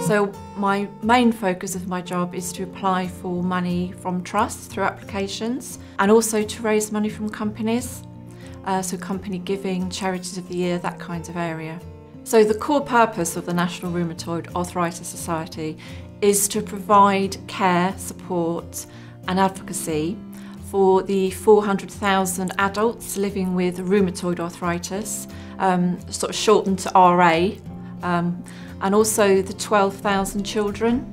So my main focus of my job is to apply for money from trusts through applications and also to raise money from companies. So company giving, charities of the year, that kind of area. So the core purpose of the National Rheumatoid Arthritis Society is to provide care, support and advocacy for the 400,000 adults living with rheumatoid arthritis, sort of shortened to RA, and also the 12,000 children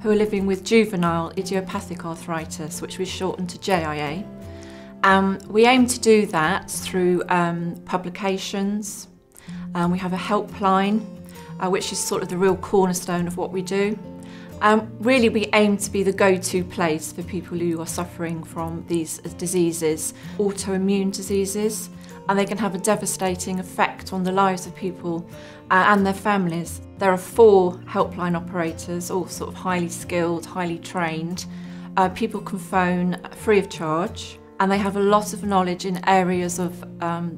who are living with juvenile idiopathic arthritis, which we shortened to JIA. We aim to do that through publications. We have a helpline, which is sort of the real cornerstone of what we do. Really, we aim to be the go-to place for people who are suffering from these diseases, autoimmune diseases, and they can have a devastating effect on the lives of people and their families. There are 4 helpline operators, all sort of highly skilled, highly trained. People can phone free of charge, and they have a lot of knowledge in areas of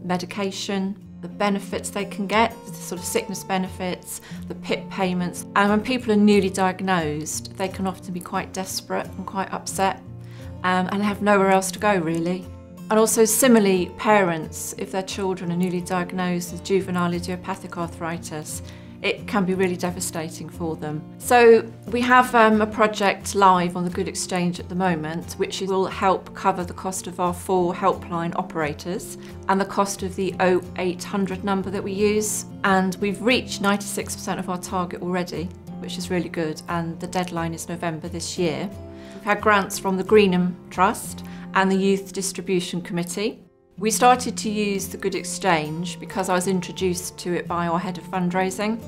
medication, the benefits they can get, the sort of sickness benefits, the PIP payments. And when people are newly diagnosed, they can often be quite desperate and quite upset and have nowhere else to go, really. And also similarly, parents, if their children are newly diagnosed with juvenile idiopathic arthritis, it can be really devastating for them. So we have a project live on the Good Exchange at the moment, which will help cover the cost of our 4 helpline operators and the cost of the 0800 number that we use. And we've reached 96% of our target already, which is really good, and the deadline is November this year. We've had grants from the Greenham Trust and the Youth Distribution Committee. We started to use the Good Exchange because I was introduced to it by our head of fundraising.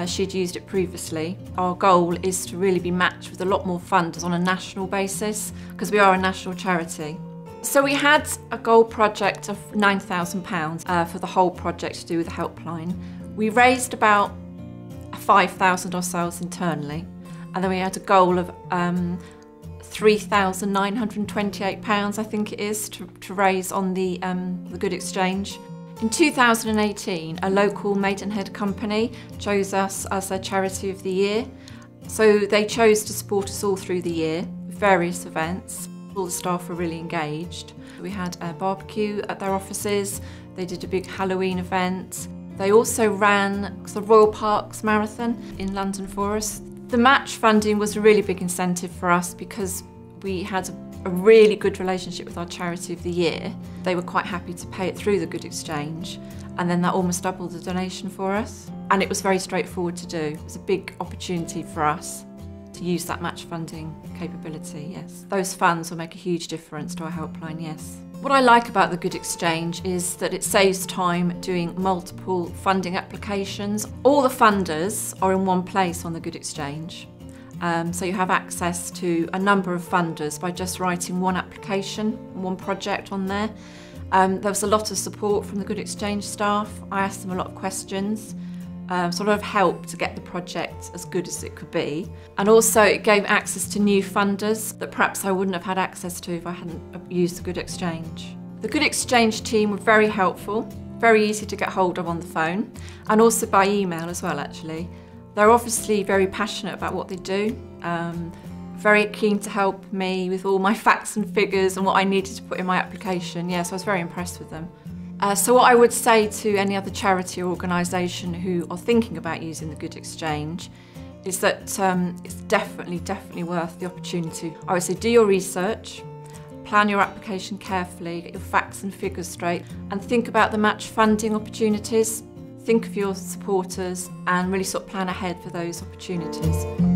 She'd used it previously. Our goal is to really be matched with a lot more funders on a national basis because we are a national charity. So we had a goal project of £9,000 for the whole project to do with the helpline. We raised about 5,000 ourselves internally, and then we had a goal of £3,928, I think it is, to raise on the Good Exchange. In 2018, a local Maidenhead company chose us as their Charity of the Year. So they chose to support us all through the year with various events. All the staff were really engaged. We had a barbecue at their offices. They did a big Halloween event. They also ran the Royal Parks Marathon in London for us. The match funding was a really big incentive for us because we had a really good relationship with our Charity of the Year. They were quite happy to pay it through the Good Exchange, and then that almost doubled the donation for us. And it was very straightforward to do. It was a big opportunity for us to use that match funding capability, yes. Those funds will make a huge difference to our helpline, yes. What I like about the Good Exchange is that it saves time doing multiple funding applications. All the funders are in one place on the Good Exchange. So you have access to a number of funders by just writing one application, one project on there. There was a lot of support from the Good Exchange staff. I asked them a lot of questions, sort of help to get the project as good as it could be. And also it gave access to new funders that perhaps I wouldn't have had access to if I hadn't used the Good Exchange. The Good Exchange team were very helpful, very easy to get hold of on the phone, and also by email as well, actually. They're obviously very passionate about what they do, very keen to help me with all my facts and figures and what I needed to put in my application. Yeah, so I was very impressed with them. So what I would say to any other charity or organisation who are thinking about using the Good Exchange is that it's definitely worth the opportunity. I would say do your research, plan your application carefully, get your facts and figures straight, and think about the match funding opportunities. Think of your supporters and really sort of plan ahead for those opportunities.